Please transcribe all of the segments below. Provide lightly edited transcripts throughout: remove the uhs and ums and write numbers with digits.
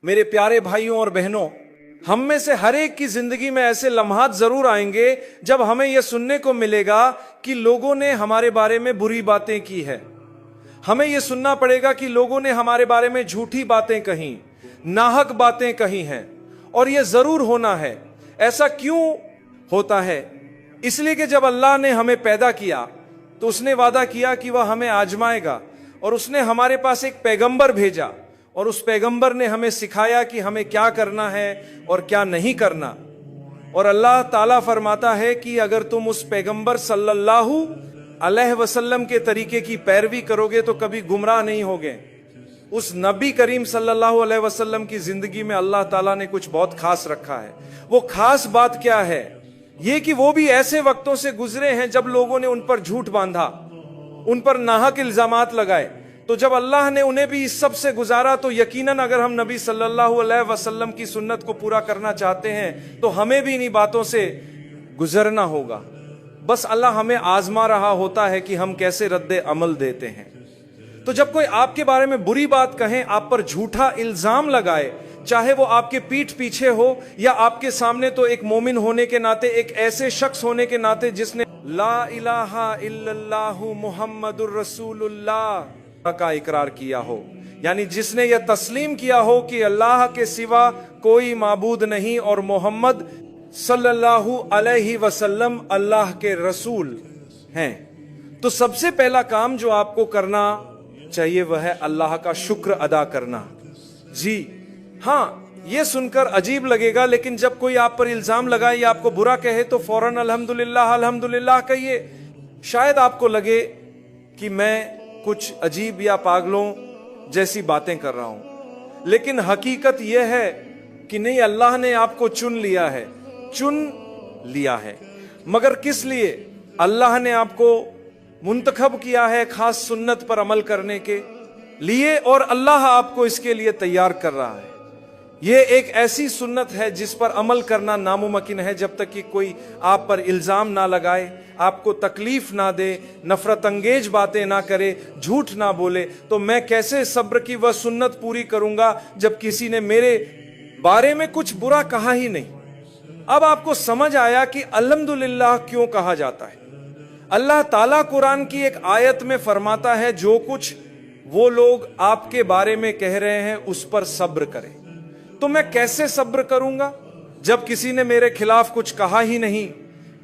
मेरे प्यारे भाइयों और बहनों, हम में से हर एक की जिंदगी में ऐसे लम्हात जरूर आएंगे जब हमें यह सुनने को मिलेगा कि लोगों ने हमारे बारे में बुरी बातें की है। हमें यह सुनना पड़ेगा कि लोगों ने हमारे बारे में झूठी बातें कही, नाहक बातें कही हैं, और यह जरूर होना है। ऐसा क्यों होता है? इसलिए कि जब अल्लाह ने हमें पैदा किया तो उसने वादा किया कि वह हमें आजमाएगा, और उसने हमारे पास एक पैगंबर भेजा, और उस पैगंबर ने हमें सिखाया कि हमें क्या करना है और क्या नहीं करना। और अल्लाह ताला फरमाता है कि अगर तुम उस पैगंबर सल्लल्लाहु अलैहि वसल्लम के तरीके की पैरवी करोगे तो कभी गुमराह नहीं होगे। उस नबी करीम सल्लल्लाहु अलैहि वसल्लम की जिंदगी में अल्लाह ताला ने कुछ बहुत खास रखा है। वो खास बात क्या है? ये कि वो भी ऐसे वक्तों से गुजरे हैं जब लोगों ने उन पर झूठ बांधा, उन पर नाहक इल्जामात लगाए। तो जब अल्लाह ने उन्हें भी इस सब से गुजारा तो यकीनन अगर हम नबी सल्लल्लाहु अलैहि वसल्लम की सुन्नत को पूरा करना चाहते हैं तो हमें भी इन्हीं बातों से गुजरना होगा। बस अल्लाह हमें आजमा रहा होता है कि हम कैसे रद्दे अमल देते हैं। तो जब कोई आपके बारे में बुरी बात कहे, आप पर झूठा इल्जाम लगाए, चाहे वो आपके पीठ पीछे हो या आपके सामने, तो एक मोमिन होने के नाते, एक ऐसे शख्स होने के नाते जिसने ला इलाहा इल्लल्लाहु मुहम्मदुर रसूलुल्लाह का इकरार किया हो, यानी जिसने यह तस्लीम किया हो कि अल्लाह के सिवा कोई माबूद नहीं और मोहम्मद सल्लल्लाहु अलैहि वसल्लम अल्लाह के रसूल हैं, तो सबसे पहला काम जो आपको करना चाहिए वह है अल्लाह का शुक्र अदा करना। जी हाँ, यह सुनकर अजीब लगेगा, लेकिन जब कोई आप पर इल्जाम लगाए या आपको बुरा कहे तो फौरन अल्हम्दुलिल्लाह अल्हम्दुलिल्लाह कहिए। शायद आपको लगे कि मैं कुछ अजीब या पागलों जैसी बातें कर रहा हूं, लेकिन हकीकत यह है कि नहीं, अल्लाह ने आपको चुन लिया है। मगर किस लिए? अल्लाह ने आपको मुंतखब किया है खास सुन्नत पर अमल करने के लिए, और अल्लाह आपको इसके लिए तैयार कर रहा है। यह एक ऐसी सुन्नत है जिस पर अमल करना नामुमकिन है जब तक कि कोई आप पर इल्जाम ना लगाए, आपको तकलीफ ना दे, नफरत अंगेज बातें ना करे, झूठ ना बोले। तो मैं कैसे सब्र की वह सुन्नत पूरी करूंगा जब किसी ने मेरे बारे में कुछ बुरा कहा ही नहीं। अब आपको समझ आया कि अल्हम्दुलिल्लाह क्यों कहा जाता है। अल्लाह ताला कुरान की एक आयत में फरमाता है, जो कुछ वो लोग आपके बारे में कह रहे हैं उस पर सब्र करें। तो मैं कैसे सब्र करूंगा जब किसी ने मेरे खिलाफ कुछ कहा ही नहीं?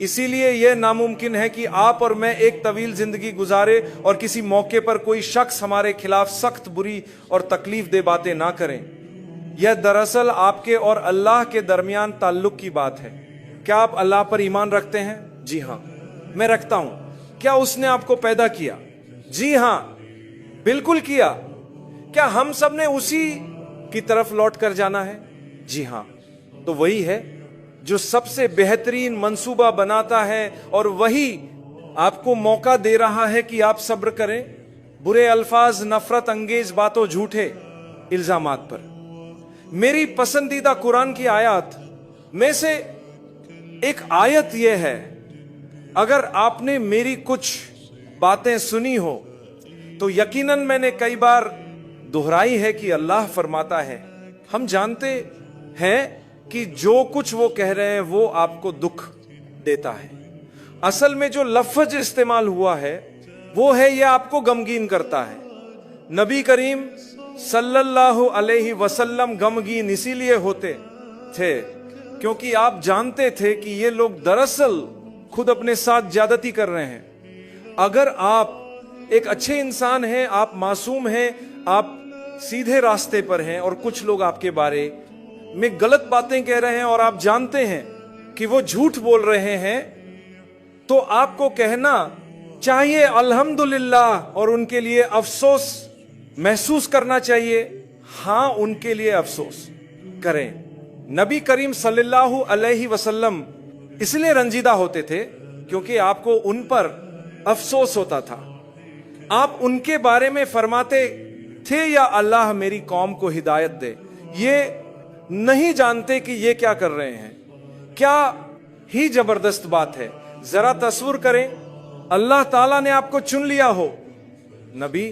इसीलिए यह नामुमकिन है कि आप और मैं एक तवील जिंदगी गुजारे और किसी मौके पर कोई शख्स हमारे खिलाफ सख्त, बुरी और तकलीफ दे बातें ना करें। यह दरअसल आपके और अल्लाह के दरमियान ताल्लुक की बात है। क्या आप अल्लाह पर ईमान रखते हैं? जी हां, मैं रखता हूं। क्या उसने आपको पैदा किया? जी हां, बिल्कुल किया। क्या हम सब ने उसी की तरफ लौट कर जाना है? जी हां। तो वही है जो सबसे बेहतरीन मंसूबा बनाता है, और वही आपको मौका दे रहा है कि आप सब्र करें बुरे अल्फाज, नफरत अंगेज बातों, झूठे इल्जामात पर। मेरी पसंदीदा कुरान की आयत में से एक आयत यह है, अगर आपने मेरी कुछ बातें सुनी हो तो यकीनन मैंने कई बार दोहराई है कि अल्लाह फरमाता है, हम जानते हैं कि जो कुछ वो कह रहे हैं वो आपको दुख देता है। असल में जो लफ्ज इस्तेमाल हुआ है वो है यह आपको गमगीन करता है। नबी करीम सल्लल्लाहु अलैहि वसल्लम गमगीन इसीलिए होते थे क्योंकि आप जानते थे कि ये लोग दरअसल खुद अपने साथ ज्यादती कर रहे हैं। अगर आप एक अच्छे इंसान हैं, आप मासूम हैं, आप सीधे रास्ते पर हैं, और कुछ लोग आपके बारे में गलत बातें कह रहे हैं और आप जानते हैं कि वो झूठ बोल रहे हैं, तो आपको कहना चाहिए अल्हम्दुलिल्लाह, और उनके लिए अफसोस महसूस करना चाहिए। हां, उनके लिए अफसोस करें। नबी करीम सल्लल्लाहु अलैहि वसल्लम इसलिए रंजीदा होते थे क्योंकि आपको उन पर अफसोस होता था। आप उनके बारे में फरमाते थे, या अल्लाह मेरी कौम को हिदायत दे। ये नहीं जानते कि ये क्या कर रहे हैं। क्या ही जबरदस्त बात है। जरा तस्वीर करें, अल्लाह ताला ने आपको चुन लिया हो। नबी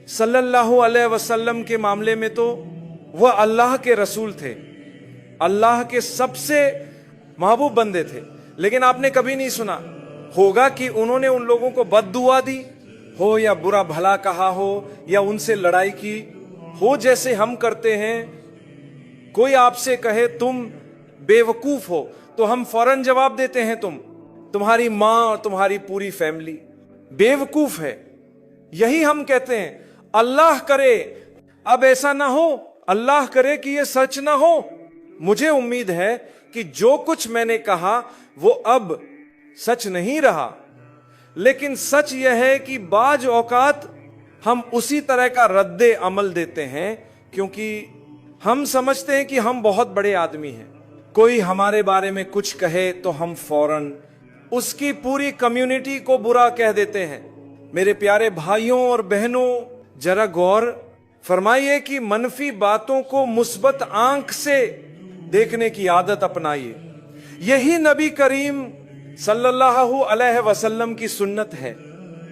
सल्लल्लाहु अलैहि वसल्लम के मामले में तो وہ اللہ کے رسول تھے, اللہ کے سب سے محبوب بندے تھے, لیکن آپ نے کبھی نہیں سنا ہوگا کہ انہوں نے ان لوگوں کو بد دعا دی ہو یا برا بھلا کہا ہو یا ان سے لڑائی کی ہو, جیسے ہم کرتے ہیں. کوئی آپ سے کہے تم بے وقوف ہو تو ہم فوراً جواب دیتے ہیں تمہاری ماں اور تمہاری پوری فیملی بے وقوف ہے. یہی ہم کہتے ہیں. اللہ کرے اب ایسا نہ ہو, اللہ کرے کہ یہ سچ نہ ہو. مجھے امید ہے کہ جو کچھ میں نے کہا وہ اب سچ نہیں رہا, لیکن سچ یہ ہے کہ بعض اوقات ہم اسی طرح کا رد عمل دیتے ہیں کیونکہ ہم سمجھتے ہیں کہ ہم بہت بڑے آدمی ہیں. کوئی ہمارے بارے میں کچھ کہے تو ہم فوراً اس کی پوری کمیونٹی کو برا کہہ دیتے ہیں. میرے پیارے بھائیوں اور بہنوں, ذرا غور فرمائیے کہ منفی باتوں کو مثبت آنکھ سے دیکھنے کی عادت اپنائیے. یہی نبی کریم صلی اللہ علیہ وسلم کی سنت ہے.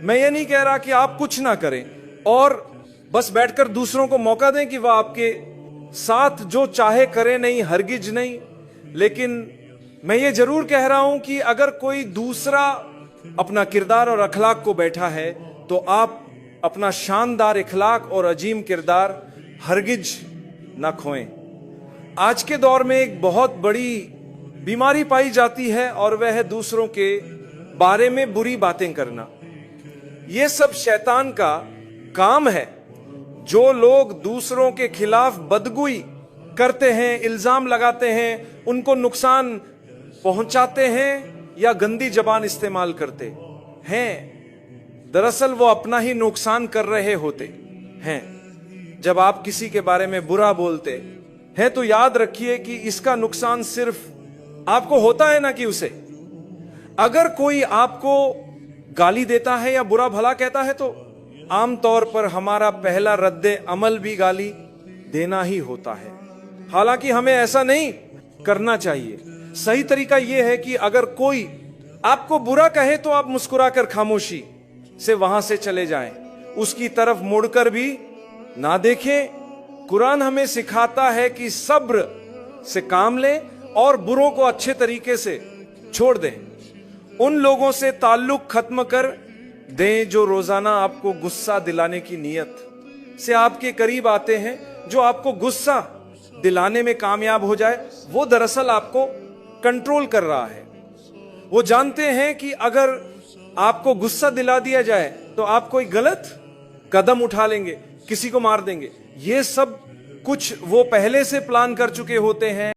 میں یہ نہیں کہہ رہا کہ آپ کچھ نہ کریں اور بس بیٹھ کر دوسروں کو موقع دیں کہ وہ آپ کے ساتھ جو چاہے کرے, نہیں, ہرگز نہیں. لیکن میں یہ ضرور کہہ رہا ہوں کہ اگر کوئی دوسرا اپنا کردار اور اخلاق کو بیٹھا ہے تو آپ اپنا شاندار اخلاق اور عظیم کردار ہرگز نہ کھوئیں. آج کے دور میں ایک بہت بڑی بیماری پائی جاتی ہے اور وہ ہے دوسروں کے بارے میں بری باتیں کرنا. یہ سب شیطان کا کام ہے. جو لوگ دوسروں کے خلاف بدگوئی کرتے ہیں, الزام لگاتے ہیں, ان کو نقصان پہنچاتے ہیں یا گندی زبان استعمال کرتے ہیں, دراصل وہ اپنا ہی نقصان کر رہے ہوتے ہیں. جب آپ کسی کے بارے میں برا بولتے ہیں تو یاد رکھیے کہ اس کا نقصان صرف آپ کو ہوتا ہے نہ کہ اسے. اگر کوئی آپ کو گالی دیتا ہے یا برا بھلا کہتا ہے تو عام طور پر ہمارا پہلا رد عمل بھی گالی دینا ہی ہوتا ہے. حالانکہ ہمیں ایسا نہیں کرنا چاہیے. صحیح طریقہ یہ ہے کہ اگر کوئی آپ کو برا کہے تو آپ مسکرا کر خاموشی سے وہاں سے چلے جائیں, اس کی طرف مڑ کر بھی نہ دیکھیں. قرآن ہمیں سکھاتا ہے کہ صبر سے کام لیں اور بروں کو اچھے طریقے سے چھوڑ دیں. ان لوگوں سے تعلق ختم کر دیں جو روزانہ آپ کو غصہ دلانے کی نیت سے آپ کے قریب آتے ہیں. جو آپ کو غصہ دلانے میں کامیاب ہو جائے وہ دراصل آپ کو کنٹرول کر رہا ہے. وہ جانتے ہیں کہ اگر آپ کو غصہ دلا دیا جائے تو آپ کوئی غلط قدم اٹھا لیں گے, کسی کو مار دیں گے. یہ سب کچھ وہ پہلے سے پلان کر چکے ہوتے ہیں.